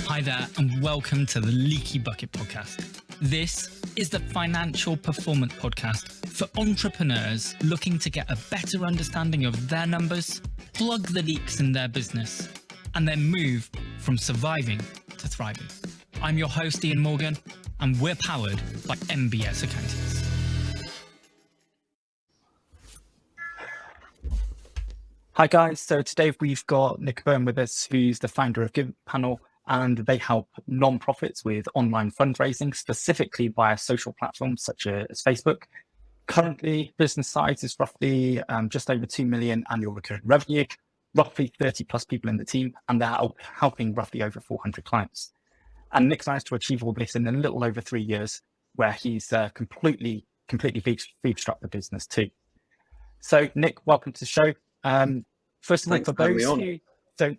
Hi there, and welcome to the Leaky Bucket podcast. This is the financial performance podcast for entrepreneurs looking to get a better understanding of their numbers, plug the leaks in their business, and then move from surviving to thriving. I'm your host, Ian Morgan, and we're powered by MBS Accountants. Hi guys, so today we've got Nick Burne with us, who's the founder of Givepanel, and they help non-profits with online fundraising, specifically via social platforms such as Facebook. Currently, business size is roughly just over 2 million annual recurring revenue, roughly 30 plus people in the team, and they're helping roughly over 400 clients. And Nick's managed to achieve all this in a little over 3 years, where he's completely bootstrapped the business too. So Nick, welcome to the show. First of all, for those who don't,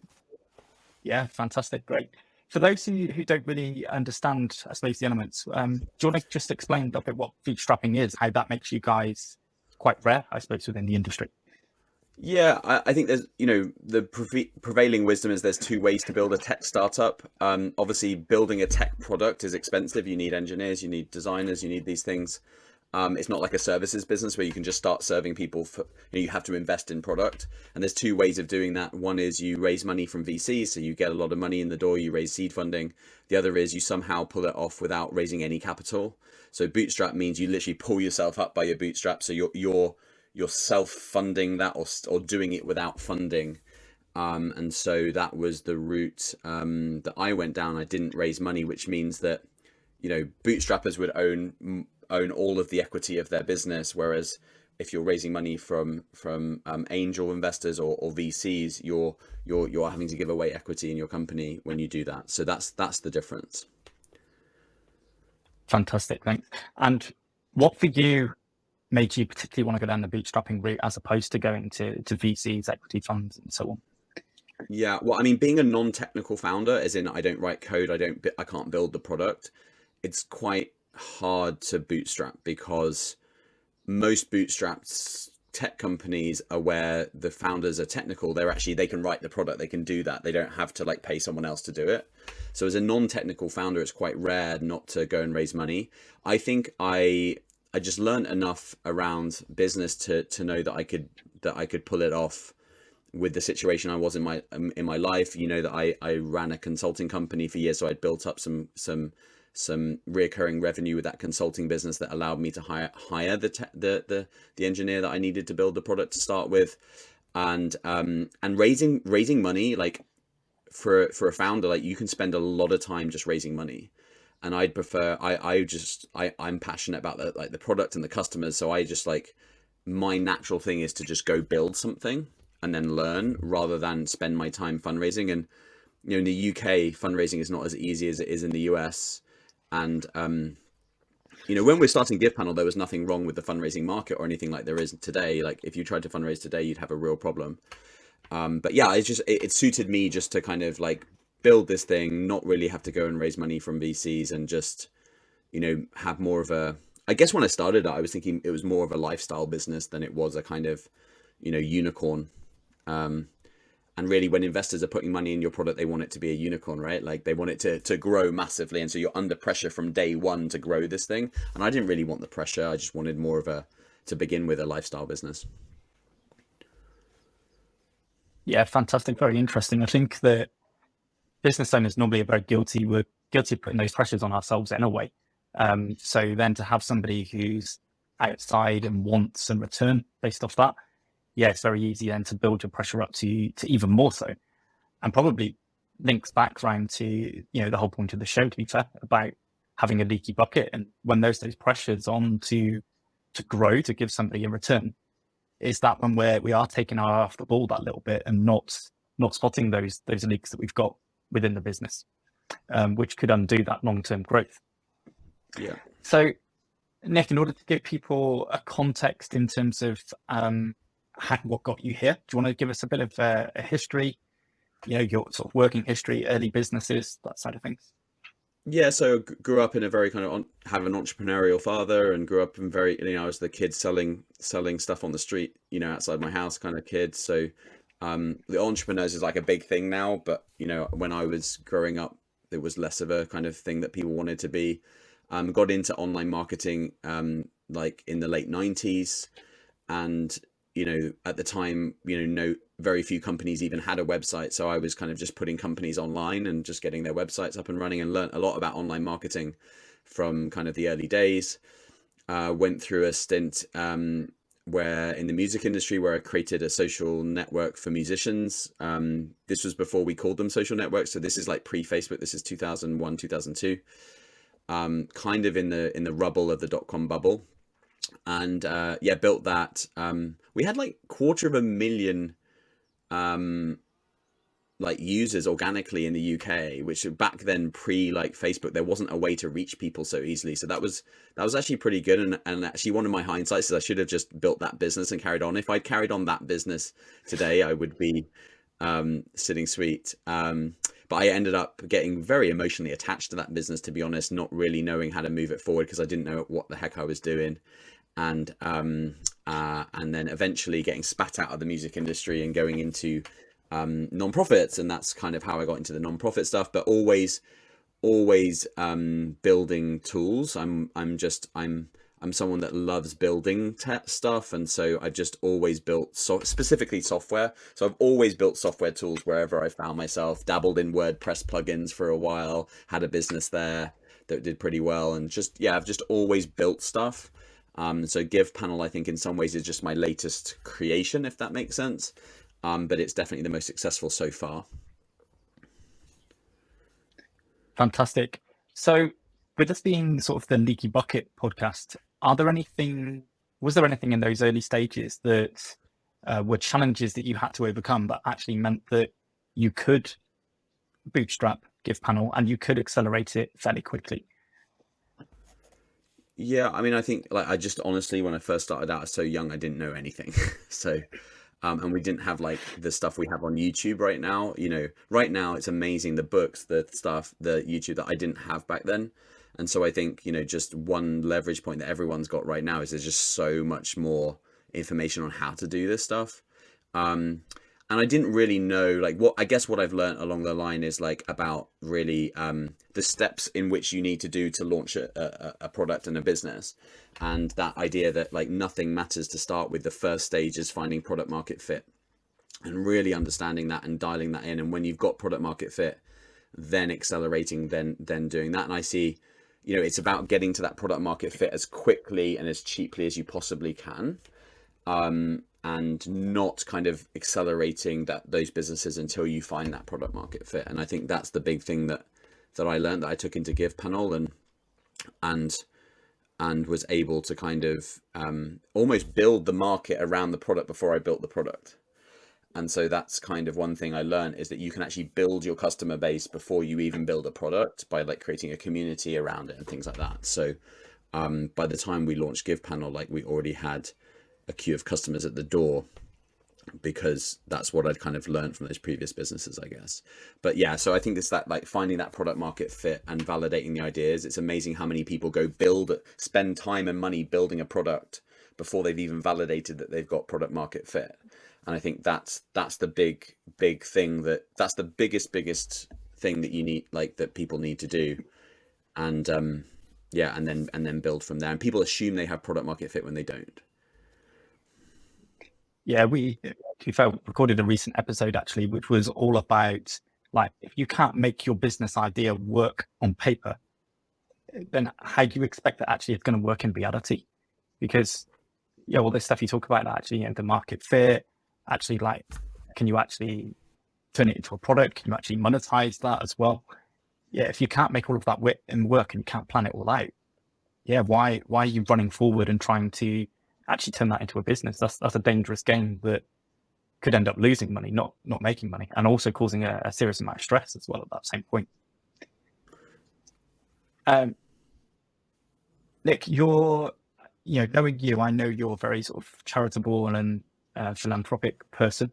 yeah, fantastic, great. For those who don't really understand, I suppose, the elements, do you want to just explain a little bit what bootstrapping is, how that makes you guys quite rare, I suppose, within the industry? Yeah, I think there's, the prevailing wisdom is there's two ways to build a tech startup. Obviously, building a tech product is expensive. You need engineers, you need designers, you need these things. It's not like a services business where you can just start serving people. You have to invest in product. And there's two ways of doing that. One is you raise money from VCs, so you get a lot of money in the door, you raise seed funding. The other is you somehow pull it off without raising any capital. So bootstrap means you literally pull yourself up by your bootstrap. So you're self-funding that or doing it without funding. And so that was the route that I went down. I didn't raise money, which means that, bootstrappers would own all of the equity of their business, whereas if you're raising money from angel investors or VCs, you're having to give away equity in your company when you do that. So that's the difference. Fantastic, thanks. And what for you made you particularly want to go down the bootstrapping route as opposed to going to VCs, equity funds, and so on? Yeah, well, I mean, being a non-technical founder, as in I don't write code, I can't build the product. It's quite hard to bootstrap because most bootstrapped tech companies are where the founders are technical. They can write the product, they can do that. They don't have to pay someone else to do it. So as a non-technical founder, it's quite rare not to go and raise money. I think I just learned enough around business to know that I could pull it off with the situation I was in my life. That I ran a consulting company for years, so I'd built up some reoccurring revenue with that consulting business that allowed me to hire the engineer that I needed to build the product to start with, and raising money, for a founder, you can spend a lot of time just raising money, and I'd prefer I'm passionate about the product and the customers, so I just my natural thing is to just go build something and then learn rather than spend my time fundraising. And in the UK, fundraising is not as easy as it is in the US. And, when we're starting Givepanel, there was nothing wrong with the fundraising market or anything like there is today. If you tried to fundraise today, you'd have a real problem. But yeah, it suited me just to kind of build this thing, not really have to go and raise money from VCs, and just, have more of I guess when I started, I was thinking it was more of a lifestyle business than it was a kind of, unicorn. And really, when investors are putting money in your product, they want it to be a unicorn, right? They want it to grow massively. And so you're under pressure from day one to grow this thing. And I didn't really want the pressure. I just wanted more of to begin with, a lifestyle business. Yeah, fantastic. Very interesting. I think that business owners normally are very guilty. We're guilty of putting those pressures on ourselves in a way. So then to have somebody who's outside and wants a return based off that, yeah, it's very easy then to build your pressure up to even more so, and probably links back around to the whole point of the show, to be fair, about having a leaky bucket. And when there's those pressures on to grow, to give somebody a return, is that when we are taking our eye off the ball that little bit and not spotting those leaks that we've got within the business, which could undo that long-term growth. Yeah. So Nick, in order to give people a context in terms of what got you here, do you want to give us a bit of a history, your sort of working history, early businesses, that side of things? Yeah, so grew up in a very kind of have an entrepreneurial father, and grew up in I was the kid selling stuff on the street, outside my house kind of kid. So the entrepreneurs is a big thing now, but when I was growing up, it was less of a kind of thing that people wanted to be. Got into online marketing like in the late 90s, and at the time, no, very few companies even had a website, so I was kind of just putting companies online and just getting their websites up and running, and learnt a lot about online marketing from kind of the early days. Went through a stint where in the music industry, where I created a social network for musicians. This was before we called them social networks, so this is like pre-Facebook. This is 2001, 2002, kind of in the rubble of the dot-com bubble. And yeah, built that. We had like 250,000 like users organically in the UK, which back then, pre like Facebook, there wasn't a way to reach people so easily. So that was actually pretty good. And actually, one of my hindsights is I should have just built that business and carried on. If I'd carried on that business today, I would be sitting sweet. But I ended up getting very emotionally attached to that business, to be honest, not really knowing how to move it forward because I didn't know what the heck I was doing. And then eventually getting spat out of the music industry and going into non-profits, and that's kind of how I got into the non-profit stuff. But always building tools. I'm someone that loves building stuff, and so I've just always built specifically software. So I've always built software tools wherever I found myself. Dabbled in WordPress plugins for a while, had a business there that did pretty well, and I've just always built stuff. So Givepanel, I think, in some ways is just my latest creation, if that makes sense. But it's definitely the most successful so far. Fantastic. So with this being sort of the Leaky Bucket podcast, was there anything in those early stages that were challenges that you had to overcome that actually meant that you could bootstrap Givepanel and you could accelerate it fairly quickly? Yeah, I mean, I think like I just honestly, when I first started out, I was so young, I didn't know anything. So and we didn't have like the stuff we have on YouTube right now. Right now it's amazing, the books, the stuff, the YouTube, that I didn't have back then. And so I think, just one leverage point that everyone's got right now is there's just so much more information on how to do this stuff. And I didn't really know, like, what I've learned along the line is like about really the steps in which you need to do to launch a product and a business. And that idea that like nothing matters to start with. The first stage is finding product market fit and really understanding that and dialing that in. And when you've got product market fit, then accelerating, then doing that. And I see, it's about getting to that product market fit as quickly and as cheaply as you possibly can. And not kind of accelerating those businesses until you find that product market fit. And I think that's the big thing that I learned, that I took into Givepanel and was able to kind of almost build the market around the product before I built the product. And so that's kind of one thing I learned, is that you can actually build your customer base before you even build a product by like creating a community around it and things like that. So by the time we launched Givepanel, like we already had a queue of customers at the door, because that's what I'd kind of learned from those previous businesses, I guess. But yeah, so I think it's that like finding that product market fit and validating the ideas. It's amazing how many people spend time and money building a product before they've even validated that they've got product market fit. And I think that's the big thing, that's the biggest thing that you need, like that people need to do. And and then build from there. And people assume they have product market fit when they don't. Yeah, we recorded a recent episode actually, which was all about like, if you can't make your business idea work on paper, then how do you expect that actually it's going to work in reality? Because all this stuff you talk about, actually, the market fit, actually, like, can you actually turn it into a product? Can you actually monetize that as well? Yeah, if you can't make all of that work and you can't plan it all out, why are you running forward and trying to actually turn that into a business? That's a dangerous game that could end up losing money, not making money, and also causing a serious amount of stress as well at that same point. Nick, knowing you, I know you're a very sort of charitable and philanthropic person.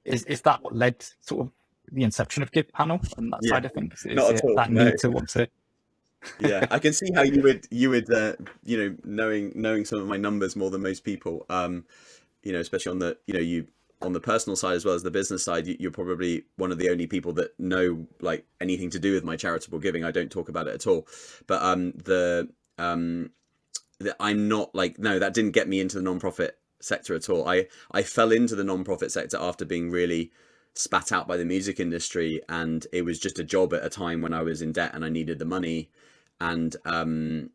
Is that what led sort of the inception of Givepanel and that side of things? Is not at all, that no. need to want to? Yeah, I can see how you would knowing some of my numbers more than most people, especially on the, on the personal side as well as the business side, you're probably one of the only people that know like anything to do with my charitable giving. I don't talk about it at all, but um, I'm not like, no, that didn't get me into the nonprofit sector at all. I fell into the nonprofit sector after being really spat out by the music industry, and it was just a job at a time when I was in debt and I needed the money. And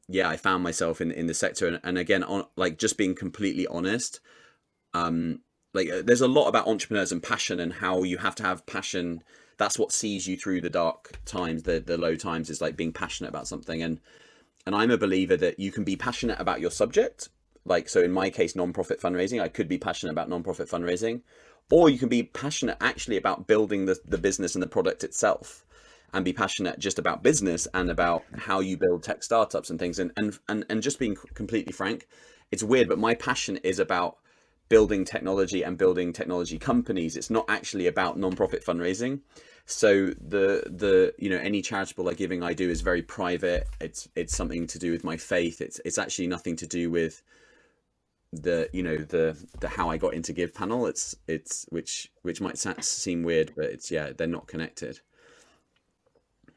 yeah, I found myself in the sector, and again, on like just being completely honest, like there's a lot about entrepreneurs and passion and how you have to have passion. That's what sees you through the dark times, the low times, is like being passionate about something. And I'm a believer that you can be passionate about your subject. Like, so in my case, nonprofit fundraising, I could be passionate about nonprofit fundraising, or you can be passionate actually about building the business and the product itself, and be passionate just about business and about how you build tech startups and things. And just being completely frank, it's weird, but my passion is about building technology and building technology companies. It's not actually about nonprofit fundraising. So the you know, any charitable like giving I do is very private. It's something to do with my faith. It's actually nothing to do with the, you know, the how I got into Givepanel. It's which might seem weird, but it's, yeah, they're not connected.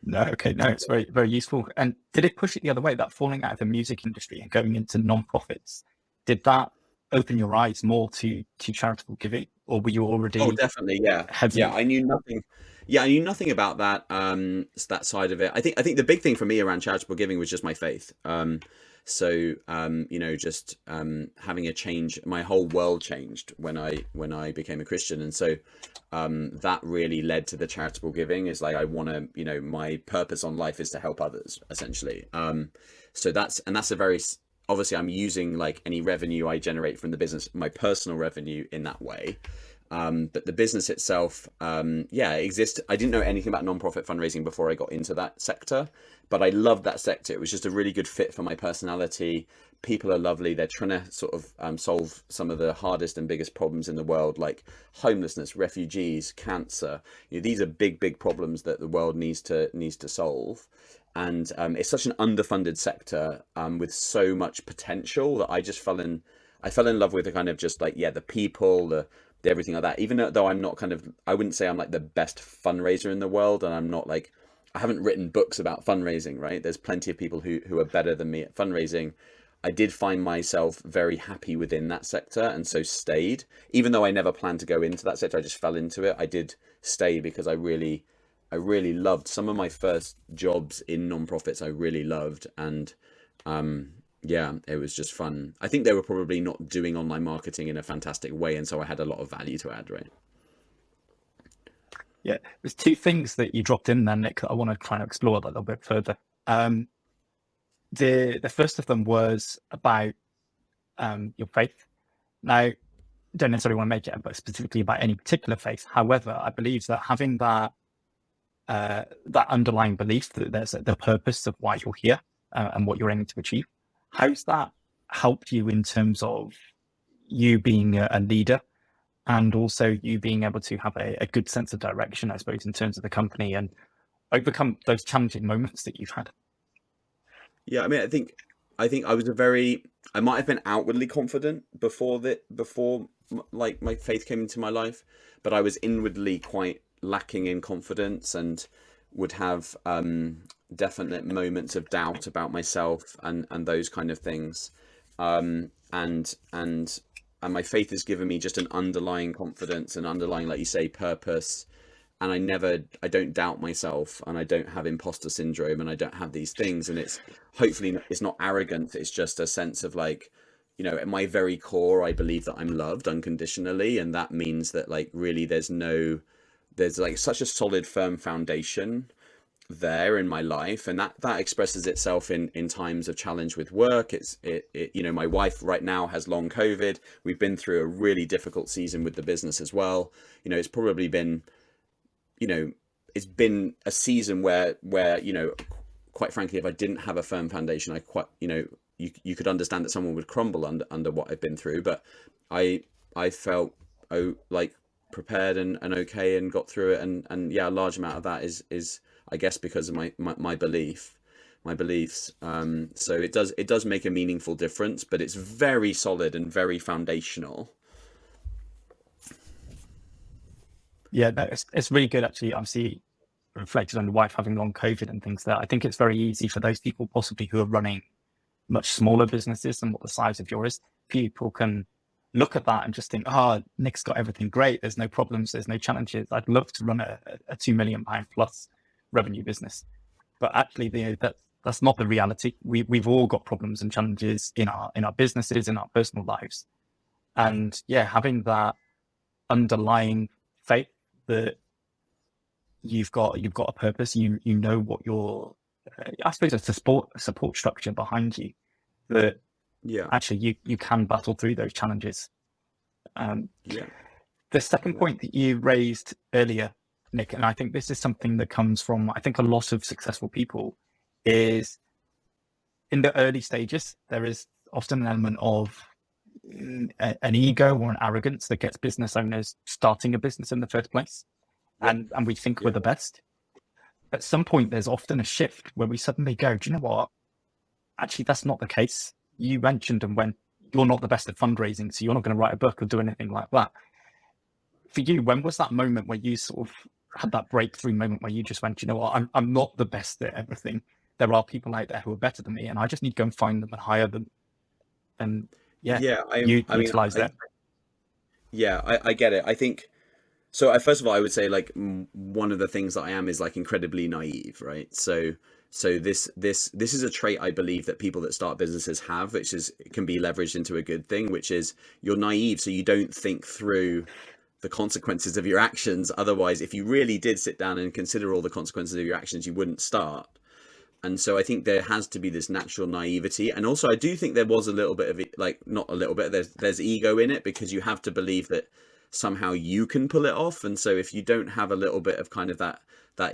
No, okay, no, it's very, very useful. And did it push it the other way, that falling out of the music industry and going into non-profits? Did that open your eyes more to charitable giving, or were you Oh, already definitely, yeah, yeah. heavily? I knew nothing. Yeah, I knew nothing about that that side of it. I think the big thing for me around charitable giving was just my faith. You know, just having a change. My whole world changed when I became a Christian, and so that really led to the charitable giving. Is like, I want to, you know, my purpose on life is to help others, essentially. So that's a very obviously I'm using like any revenue I generate from the business, my personal revenue, in that way. But the business itself, yeah, it exists. I didn't know anything about nonprofit fundraising before I got into that sector, but I loved that sector. It was just a really good fit for my personality. People are lovely. They're trying to sort of solve some of the hardest and biggest problems in the world, like homelessness, refugees, cancer. You know, these are big, big problems that the world needs to solve. And it's such an underfunded sector with so much potential that I fell in love with the kind of just like, yeah, the people, the everything like that. Even though I'm not kind of, I wouldn't say I'm like the best fundraiser in the world, and I'm not like, I haven't written books about fundraising, right? There's plenty of people who are better than me at fundraising. I did find myself very happy within that sector, and so stayed. Even though I never planned to go into that sector, I just fell into it. I did stay because I really loved some of my first jobs in nonprofits. I really loved, and yeah, it was just fun. I think they were probably not doing online marketing in a fantastic way, and so I had a lot of value to add, right? Yeah, there's two things that you dropped in there, Nick, that I want to try and explore that a little bit further. Um, the first of them was about your faith. Now, don't necessarily want to make it but specifically about any particular faith. However, I believe that having that underlying belief that there's the purpose of why you're here and what you're aiming to achieve, how's that helped you in terms of you being a leader, and also you being able to have a good sense of direction, I suppose, in terms of the company and overcome those challenging moments that you've had? Yeah, I mean, I think I was I might have been outwardly confident before like my faith came into my life, but I was inwardly quite lacking in confidence, and would have definite moments of doubt about myself and those kind of things. Um, and and and my faith has given me just an underlying confidence, an underlying, like you say, purpose. And I don't doubt myself, and I don't have imposter syndrome, and I don't have these things. And it's hopefully it's not arrogant. It's just a sense of like, you know, at my very core, I believe that I'm loved unconditionally. And that means that like really there's like such a solid, firm foundation there in my life, and that expresses itself in times of challenge with work. It you know, my wife right now has long COVID. We've been through a really difficult season with the business as well. You know, it's probably been, you know, it's been a season where, you know, quite frankly, if I didn't have a firm foundation, I quite, you know, you could understand that someone would crumble under what I've been through. But I felt, oh, like prepared and okay, and got through it. And yeah, a large amount of that is I guess because of my beliefs. So it does make a meaningful difference, but it's very solid and very foundational. Yeah, no, it's really good actually. Obviously, reflected on your wife having long COVID and things that I think it's very easy for those people possibly who are running much smaller businesses than what the size of yours is. People can look at that and just think, oh, Nick's got everything great. There's no problems. There's no challenges. I'd love to run a £2 million plus revenue business. But actually, that's not the reality. We've all got problems and challenges in our businesses, in our personal lives. And yeah, having that underlying faith that you've got a purpose, you know what your I suppose it's a support structure behind you that Yeah. actually you can battle through those challenges. Um, Yeah. the second Yeah. point that you raised earlier, Nick, and I think this is something that comes from I think a lot of successful people, is in the early stages there is often an element of an ego or an arrogance that gets business owners starting a business in the first place, Yep. and we think we're Yep. the best. At some point, there's often a shift where we suddenly go, do you know what? Actually, that's not the case. You mentioned and when you're not the best at fundraising, so you're not going to write a book or do anything like that. For you, when was that moment where you sort of had that breakthrough moment where you just went, you know what, I'm not the best at everything. There are people out there who are better than me, and I just need to go and find them and hire them. And yeah, Yeah. you I mean, utilize that. yeah, I get it. I think so. First of all, I would say like one of the things that I am is like incredibly naive, right? So this is a trait I believe that people that start businesses have, which is can be leveraged into a good thing, which is you're naive, so you don't think through the consequences of your actions. Otherwise, if you really did sit down and consider all the consequences of your actions, you wouldn't start. And so I think there has to be this natural naivety, and also I do think there was a little bit of like, not a little bit, there's ego in it, because you have to believe that somehow you can pull it off. And so if you don't have a little bit of kind of that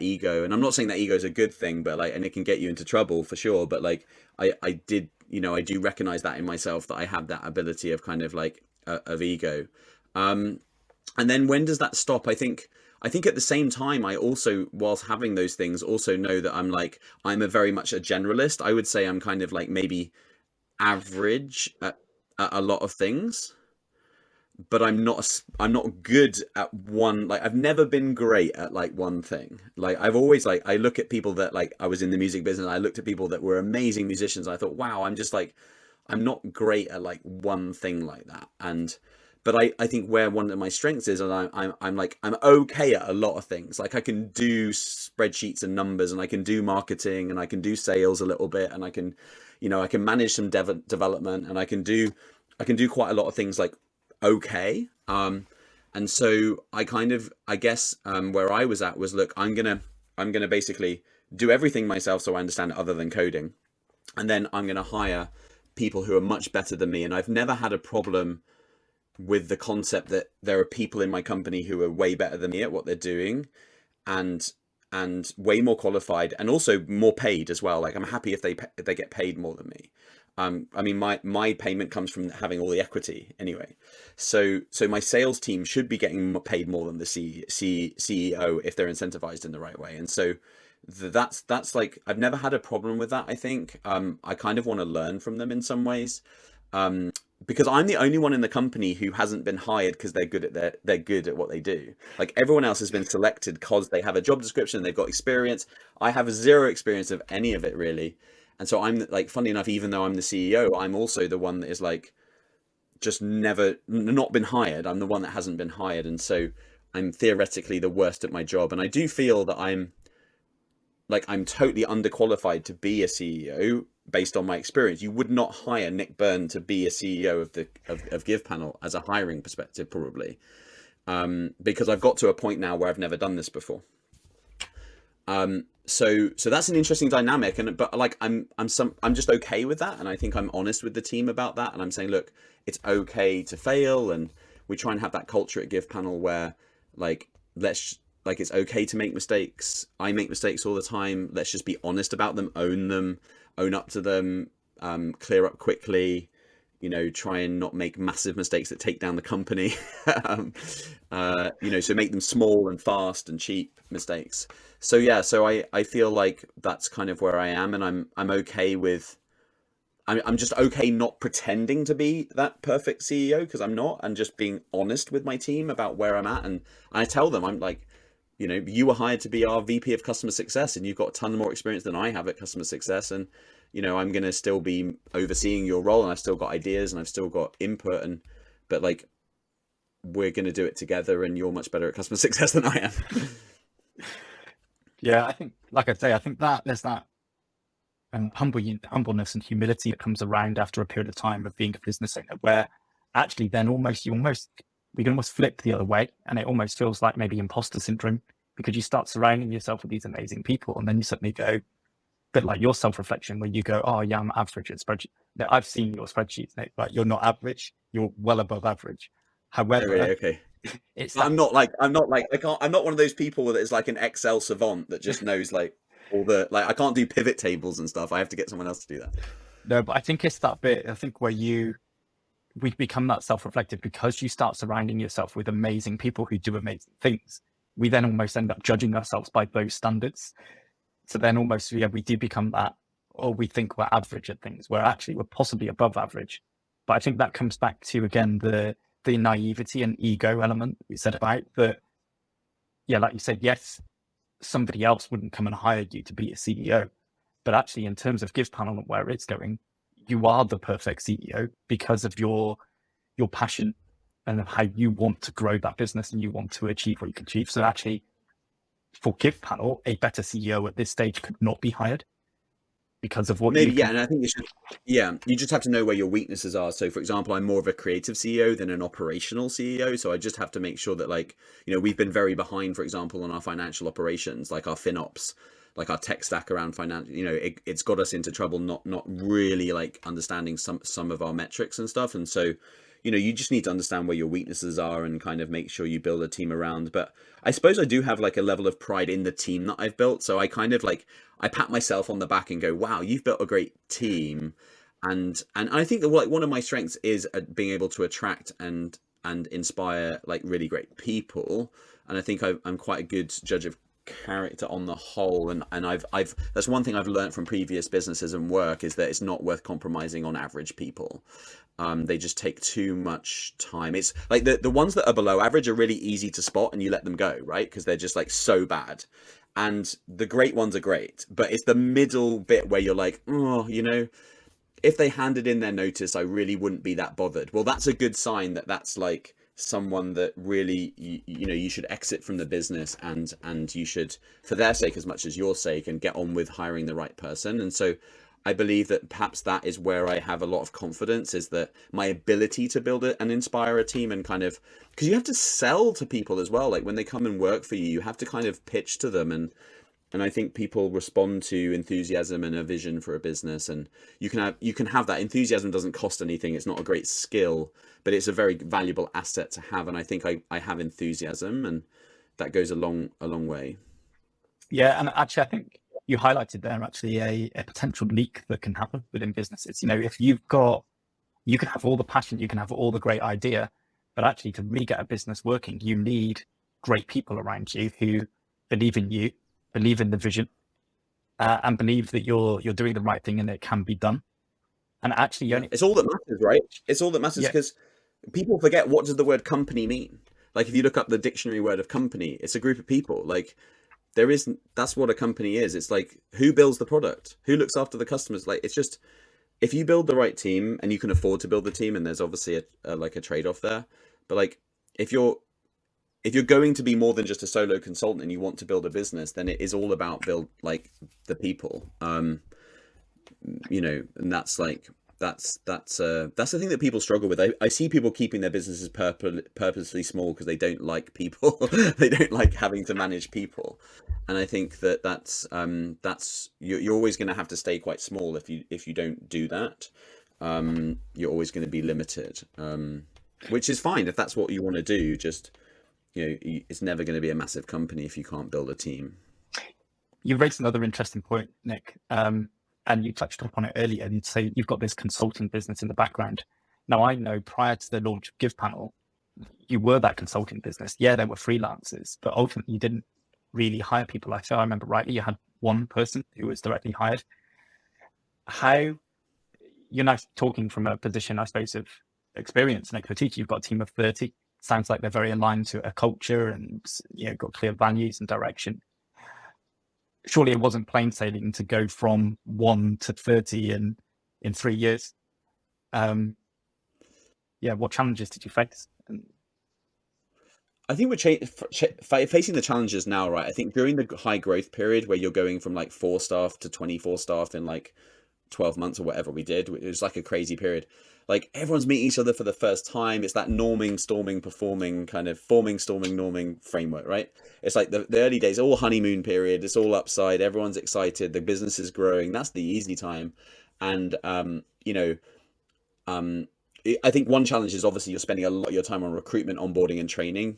ego, and I'm not saying that ego is a good thing, but like, and it can get you into trouble for sure, but like I did, I do recognize that in myself, that I have that ability of kind of like of ego. And then when does that stop? I think at the same time, I also, whilst having those things, also know that I'm a very much a generalist. I would say I'm kind of like maybe average at a lot of things, but I'm not good at one. Like, I've never been great at like one thing. Like, I've always, like, I look at people that, like, I was in the music business, I looked at people that were amazing musicians, I thought, wow, I'm just like, I'm not great at like one thing like that. And but I think where one of my strengths is, and I'm like, I'm okay at a lot of things. Like, I can do spreadsheets and numbers, and I can do marketing, and I can do sales a little bit, and I can manage some development, and I can do quite a lot of things, like, okay. And so I guess, where I was at was, look, I'm gonna basically do everything myself, so I understand it, other than coding, and then I'm gonna hire people who are much better than me. And I've never had a problem with the concept that there are people in my company who are way better than me at what they're doing, and way more qualified, and also more paid as well. Like, I'm happy if they get paid more than me. I mean, my payment comes from having all the equity anyway. So my sales team should be getting paid more than the CEO if they're incentivized in the right way. And so that's like, I've never had a problem with that. I think I kind of want to learn from them in some ways, because I'm the only one in the company who hasn't been hired because they're good at what they do. Like, everyone else has been selected because they have a job description, they've got experience. I have zero experience of any of it, really. And so I'm like, funny enough, even though I'm the CEO, I'm also the one that is like, just never not been hired. I'm the one that hasn't been hired, and so I'm theoretically the worst at my job. And I do feel that I'm totally underqualified to be a CEO based on my experience. You would not hire Nick Burne to be a CEO of Givepanel as a hiring perspective, probably, because I've got to a point now where I've never done this before. So that's an interesting dynamic, but like, I'm just okay with that, and I think I'm honest with the team about that, and I'm saying, look, it's okay to fail, and we try and have that culture at Givepanel where, like, it's okay to make mistakes. I make mistakes all the time. Let's just be honest about them, own up to them, clear up quickly. Try and not make massive mistakes that take down the company. So make them small and fast and cheap mistakes. So I feel like that's kind of where I am, and I'm okay with I'm just okay not pretending to be that perfect CEO, because I'm not, and just being honest with my team about where I'm at. And I tell them, I'm like, you were hired to be our VP of customer success, and you've got a ton more experience than I have at customer success. And, I'm going to still be overseeing your role, and I've still got ideas and I've still got input. But like, we're going to do it together, and you're much better at customer success than I am. Yeah, I think, like I say, I think that there's that humbleness and humility that comes around after a period of time of being a business owner, where actually then we can almost flip the other way, and it almost feels like maybe imposter syndrome, because you start surrounding yourself with these amazing people, and then you suddenly go, a bit like your self-reflection, where you go, oh yeah, I'm average at spreadsheet. Now, I've seen your spreadsheets, Nick, but you're not average, you're well above average. However, Really? Okay. it's But that I'm not like, I'm not one of those people that is like an Excel savant that just knows like all the, like, I can't do pivot tables and stuff. I have to get someone else to do that. no, but I think it's that bit, I think, where we become that self-reflective because you start surrounding yourself with amazing people who do amazing things. We then almost end up judging ourselves by those standards. So then almost, yeah, we do become that, or we think we're average at things, where actually we're possibly above average. But I think that comes back to, again, the naivety and ego element we said about that. Yeah, like you said, yes, somebody else wouldn't come and hire you to be a CEO. But actually, in terms of Givepanel and where it's going, you are the perfect CEO because of your passion and how you want to grow that business and you want to achieve what you can achieve. So actually, for Givepanel, a better CEO at this stage could not be hired because of what Maybe, you yeah. can. And I think you just have to know where your weaknesses are. So for example, I'm more of a creative CEO than an operational CEO. So I just have to make sure that, like, we've been very behind, for example, on our financial operations, like our FinOps, like our tech stack around finance. It's got us into trouble, not really like understanding some of our metrics and stuff. And so, you just need to understand where your weaknesses are and kind of make sure you build a team around. But I suppose I do have like a level of pride in the team that I've built. So I kind of like, I pat myself on the back and go, wow, you've built a great team. And I think that, like, one of my strengths is being able to attract and inspire like really great people. And I think I'm quite a good judge of character on the whole. And I've that's one thing I've learned from previous businesses and work, is that it's not worth compromising on average people. They just take too much time. It's like the ones that are below average are really easy to spot, and you let them go, right? Because they're just like so bad. And the great ones are great, but it's the middle bit where you're like, oh, if they handed in their notice, I really wouldn't be that bothered. Well, that's a good sign that that's like someone that really, you should exit from the business, and you should, for their sake as much as your sake, and get on with hiring the right person. And so I believe that perhaps that is where I have a lot of confidence, is that my ability to build it and inspire a team, and kind of, because you have to sell to people as well. Like, when they come and work for you, you have to kind of pitch to them. And I think people respond to enthusiasm and a vision for a business. And you can have that enthusiasm. Doesn't cost anything. It's not a great skill, but it's a very valuable asset to have. And I think I have enthusiasm, and that goes a long way. Yeah, and actually, I think you highlighted there actually a potential leak that can happen within businesses. If you can have all the passion, you can have all the great idea, but actually to really get a business working, you need great people around you who believe in you, believe in the vision, and believe that you're doing the right thing and it can be done. And actually, Yeah, it's all that matters, right? It's all that matters, yeah, because people forget, what does the word company mean? Like, if you look up the dictionary word of company, it's a group of people. Like, that's what a company is. It's like, who builds the product, who looks after the customers. Like, it's just, if you build the right team, and you can afford to build the team, and there's obviously like a trade-off there. But like, if you're going to be more than just a solo consultant and you want to build a business, then it is all about build like the people. And that's like, that's the thing that people struggle with. I see people keeping their businesses purposely small because they don't like people. They don't like having to manage people. And I think that's you're always going to have to stay quite small if you don't do that. You're always going to be limited, which is fine if that's what you want to do. Just, it's never going to be a massive company if you can't build a team. you raised another interesting point, Nick, and you touched upon it earlier. And you'd say you've got this consulting business in the background. Now, I know prior to the launch of Givepanel, you were that consulting business. Yeah, there were freelancers, but ultimately you didn't really hire people. If I remember rightly, you had one person who was directly hired. How you're now talking from a position, I suppose, of experience and expertise. You've got a team of 30. Sounds like they're very aligned to a culture and, got clear values and direction. Surely it wasn't plain sailing to go from 1 to 30 in 3 years. What challenges did you face? I think we're facing the challenges now, right? I think during the high growth period where you're going from like 4 staff to 24 staff in like 12 months or whatever we did, it was like a crazy period. Like everyone's meeting each other for the first time. It's that norming, storming, performing kind of forming, storming, norming framework, right? It's like the early days, all honeymoon period. It's all upside. Everyone's excited. The business is growing. That's the easy time. And, um, I think one challenge is obviously you're spending a lot of your time on recruitment, onboarding, and training.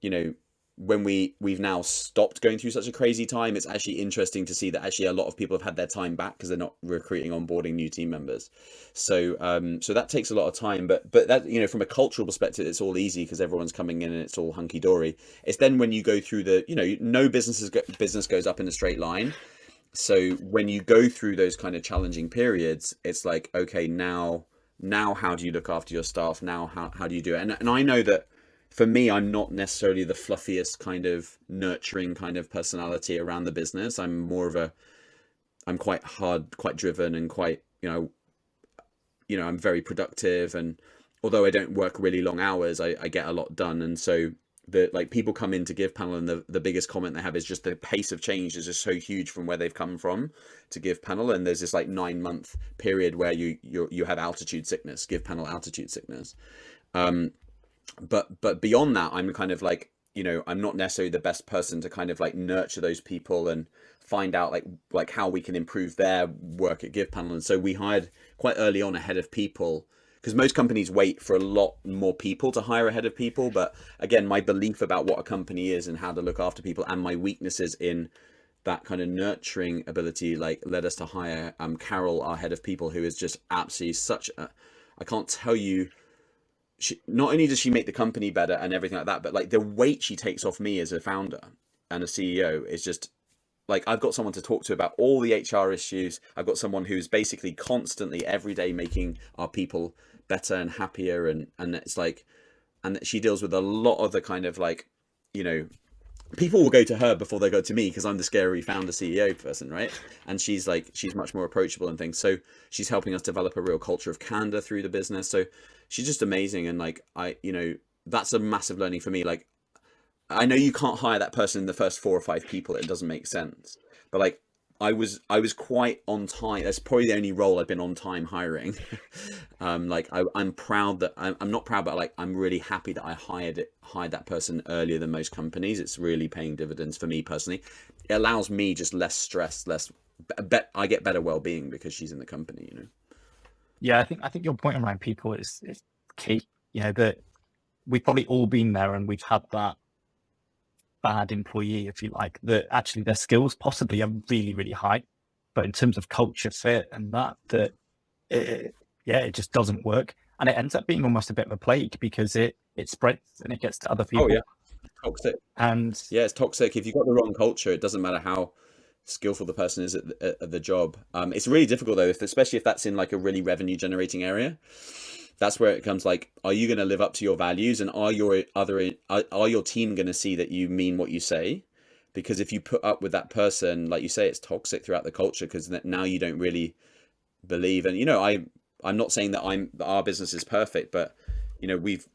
You know, when we've now stopped going through such a crazy time, it's actually interesting to see that actually a lot of people have had their time back because they're not recruiting, onboarding new team members. So that takes a lot of time. But that, from a cultural perspective, it's all easy because everyone's coming in and it's all hunky dory. It's then when you go through no business goes up in a straight line. So when you go through those kind of challenging periods, it's like, okay, now how do you look after your staff? Now how do you do it? And I know that for me, I'm not necessarily the fluffiest kind of nurturing kind of personality around the business. I'm quite hard, quite driven, and quite, I'm very productive. And although I don't work really long hours, I get a lot done. And so people come into Givepanel and the biggest comment they have is just the pace of change is just so huge from where they've come from to Givepanel. And there's this like 9-month period where you have altitude sickness, Givepanel altitude sickness. But beyond that, I'm kind of like, I'm not necessarily the best person to kind of like nurture those people and find out like how we can improve their work at Givepanel. And so we hired quite early on a head of people, because most companies wait for a lot more people to hire a head of people. But again, my belief about what a company is and how to look after people, and my weaknesses in that kind of nurturing ability, like led us to hire Carol, our head of people, who is just absolutely I can't tell you. Not only does she make the company better and everything like that, but like the weight she takes off me as a founder and a CEO is just like, I've got someone to talk to about all the HR issues. I've got someone who's basically constantly every day making our people better and happier. And it's like, and she deals with a lot of the kind of like, people will go to her before they go to me because I'm the scary founder CEO person, right? And she's much more approachable and things. So she's helping us develop a real culture of candor through the business. So she's just amazing. And like, that's a massive learning for me. Like, I know you can't hire that person in the first 4 or 5 people. It doesn't make sense. But like, I was quite on time. That's probably the only role I've been on time hiring. I'm proud that I'm not proud, but like I'm really happy that I hired that person earlier than most companies. It's really paying dividends for me personally. It allows me just less stress, I get better well-being because she's in the company. Yeah, I think your point around people is key. That we've probably all been there, and we've had that bad employee, if you like, that actually their skills possibly are really, really high, but in terms of culture fit and it just doesn't work, and it ends up being almost a bit of a plague because it spreads and it gets to other people. Oh yeah, toxic. And yeah, it's toxic. If you've got the wrong culture, it doesn't matter how skillful the person is at the job. It's really difficult though, especially if that's in like a really revenue generating area. That's where it comes like, are you going to live up to your values, and are your team going to see that you mean what you say? Because if you put up with that person, like you say, it's toxic throughout the culture, because now you don't really believe. And I'm not saying that our business is perfect, but we've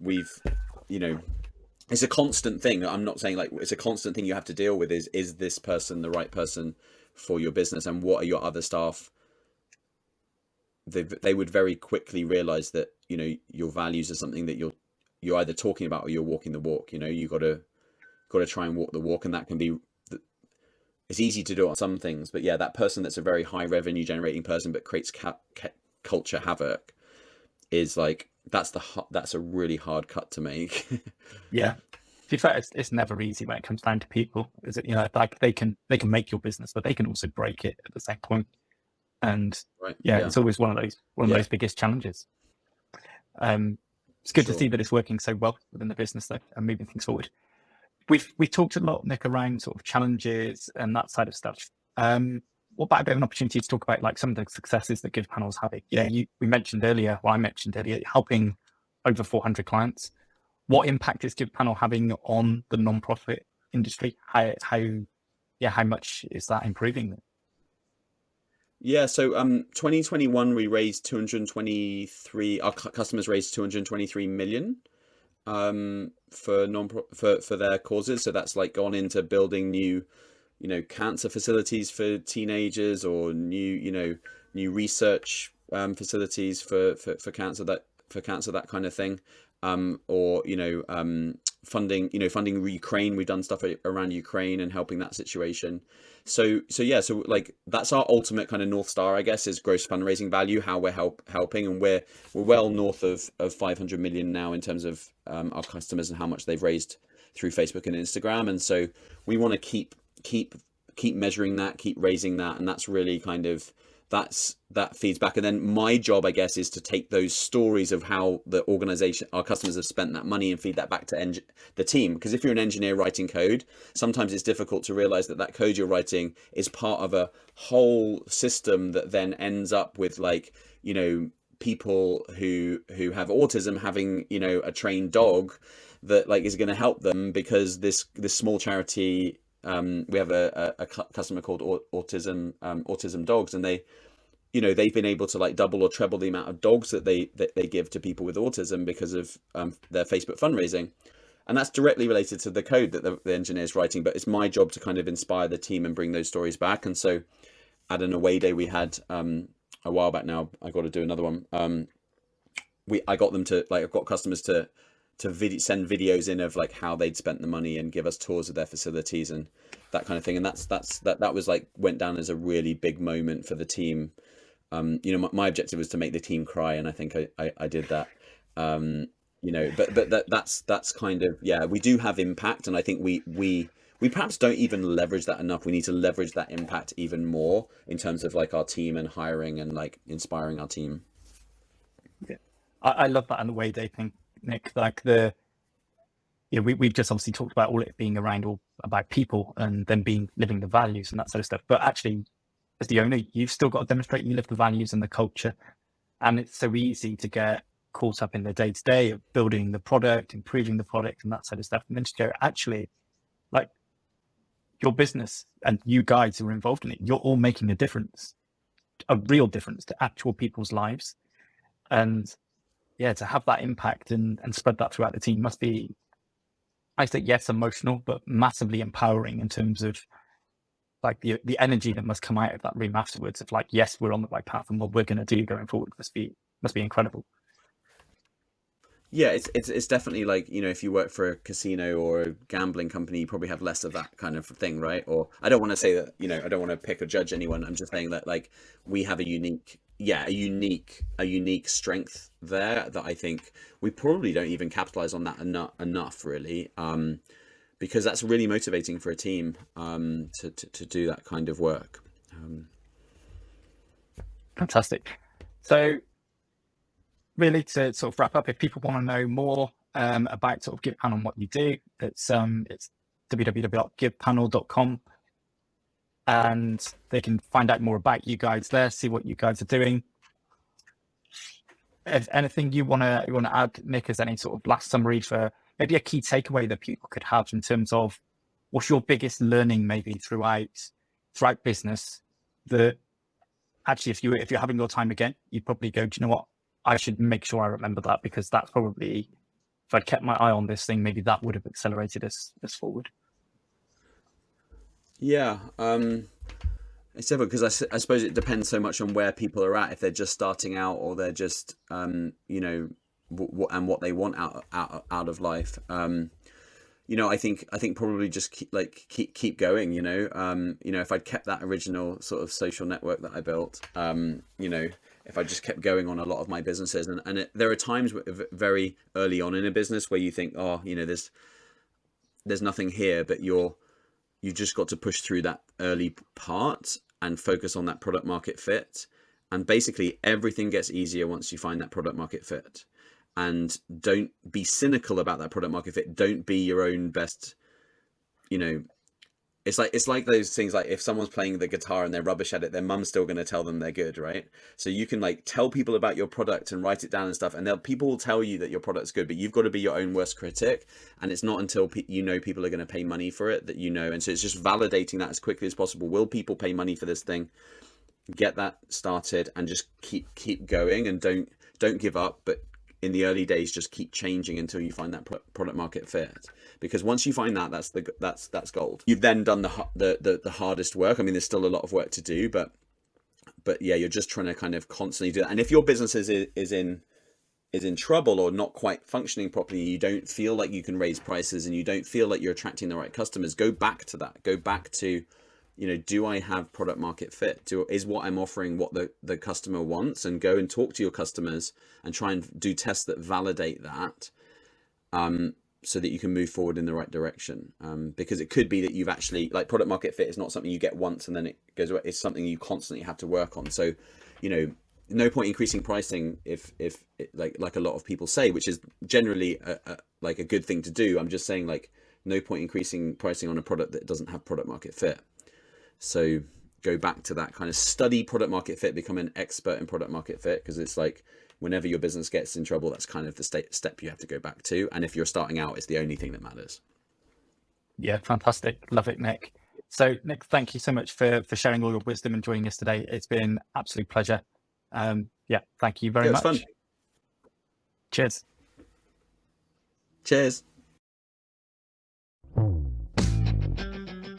it's a constant thing. I'm not saying like it's a constant thing you have to deal with. Is this person the right person for your business, and what are your other staff? They would very quickly realize that your values are something that you're either talking about or you're walking the walk. You got to try and walk the walk, and that can be, it's easy to do on some things, but yeah, that person that's a very high revenue generating person but creates culture havoc is like, that's a really hard cut to make. yeah, to be fair, it's never easy when it comes down to people. Is it, like they can make your business, but they can also break it at the same point. And Right. it's always one of those biggest challenges. It's good to see that it's working so well within the business though, and moving things forward. We've talked a lot, Nick, around sort of challenges and that side of stuff. what about a bit of an opportunity to talk about like some of the successes that Givepanel's having? We mentioned earlier, I mentioned earlier, helping over 400 clients. What impact is Givepanel having on the non-profit industry? How much is that improving them? Yeah, so 2021 we raised 223. Our customers raised 223 million for for their causes. So that's like gone into building new, cancer facilities for teenagers, or new research facilities for cancer, that kind of thing. Or funding Ukraine. We've done stuff around Ukraine and helping that situation. So like that's our ultimate kind of North Star, I guess, is gross fundraising value, how we're helping, and we're well north of 500 million now in terms of our customers and how much they've raised through Facebook and Instagram. And so we want to keep measuring that, keep raising that, and that's really kind of that feeds back. And then my job, I guess, is to take those stories of how the organization, our customers, have spent that money and feed that back to the team. Because if you're an engineer writing code, sometimes it's difficult to realize that code you're writing is part of a whole system that then ends up with people who have autism having a trained dog that is going to help them, because this small charity, we have a customer called Autism Dogs, and they've been able to double or treble the amount of dogs that they give to people with autism because of their Facebook fundraising. And that's directly related to the code that the engineer is writing. But it's my job to kind of inspire the team and bring those stories back. And so at an away day we had a while back now, I got to do another one. I got them to I've got customers to send videos in of how they'd spent the money and give us tours of their facilities and that kind of thing. And that was went down as a really big moment for the team. My objective was to make the team cry, and I think I did that. But that's kind of, yeah, we do have impact, and I think we perhaps don't even leverage that enough. We need to leverage that impact even more in terms of our team and hiring and inspiring our team. Yeah, I love that and the way they think, Nick. We've just obviously talked about all it being around all about people and then living the values and that sort of stuff. But actually, as the owner, you've still got to demonstrate you live the values and the culture. And it's so easy to get caught up in the day-to-day of building the product, improving the product and that sort of stuff. And then to go, actually, your business and you guys who are involved in it, you're all making a difference, a real difference to actual people's lives. And yeah, to have that impact and spread that throughout the team must be, I think, yes, emotional, but massively empowering in terms of the energy that must come out of that room afterwards of yes, we're on the right path, and what we're going to do going forward must be incredible. Yeah, it's definitely if you work for a casino or a gambling company, you probably have less of that kind of thing, right? Or I don't want to say that, I don't want to pick or judge anyone. I'm just saying that we have a unique strength there that I think we probably don't even capitalize on that enough really, because that's really motivating for a team to do that kind of work. Fantastic. So really, to sort of wrap up, if people want to know more about sort of Givepanel and what you do, it's www.givepanel.com, and they can find out more about you guys there, see what you guys are doing. If anything you want to add, Nick, as any sort of last summary for maybe a key takeaway that people could have in terms of what's your biggest learning maybe throughout business, that actually if you're having your time again, you'd probably go, do you know what? I should make sure I remember that, because that's probably, if I'd kept my eye on this thing, maybe that would have accelerated us forward. Yeah, it's difficult because I suppose it depends so much on where people are at. If they're just starting out, or they're just and what they want out of life. I think probably just keep going. If I'd kept that original sort of social network that I built, if I just kept going on a lot of my businesses, and there are times very early on in a business where you think, oh, there's nothing here, but you've just got to push through that early part and focus on that product market fit. And basically everything gets easier once you find that product market fit. And don't be cynical about that product market fit. Don't be your own best, It's like those things, like if someone's playing the guitar and they're rubbish at it, their mum's still going to tell them they're good, right? So you can like tell people about your product and write it down and stuff, and people will tell you that your product's good, but you've got to be your own worst critic. And it's not until you know people are going to pay money for it that you know. And so it's just validating that as quickly as possible. Will people pay money for this thing? Get that started and just keep going, and don't give up. But in the early days, just keep changing until you find that product market fit. Because once you find that, that's gold. You've then done the hardest work. I mean, there's still a lot of work to do, but yeah, you're just trying to kind of constantly do that. And if your business is in trouble or not quite functioning properly, you don't feel like you can raise prices and you don't feel like you're attracting the right customers, go back to that. Go back to, do I have product market fit? Is what I'm offering what the customer wants? And go and talk to your customers and try and do tests that validate that, so that you can move forward in the right direction. Because it could be that you've actually, like, product market fit is not something you get once and then it goes away. It's something you constantly have to work on. So, no point increasing pricing if like a lot of people say, which is generally like a good thing to do. I'm just saying, like, no point increasing pricing on a product that doesn't have product market fit. So go back to that, kind of study product market fit, become an expert in product market fit, because it's like whenever your business gets in trouble, that's kind of the step you have to go back to. And if you're starting out, it's the only thing that matters. Yeah, fantastic. Love it, Nick. So Nick, thank you so much for sharing all your wisdom and joining us today. It's been an absolute pleasure. Yeah, thank you very much. Fun. Cheers. Cheers.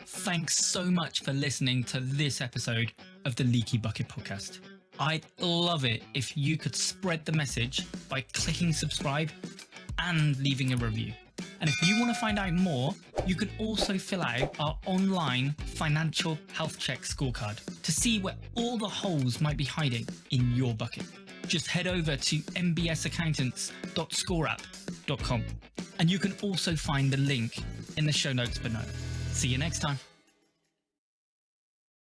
Thanks so much for listening to this episode of the Leaky Bucket Podcast. I'd love it if you could spread the message by clicking subscribe and leaving a review. And if you want to find out more, you can also fill out our online financial health check scorecard to see where all the holes might be hiding in your bucket. Just head over to mbsaccountants.scoreup.com, and you can also find the link in the show notes below. See you next time.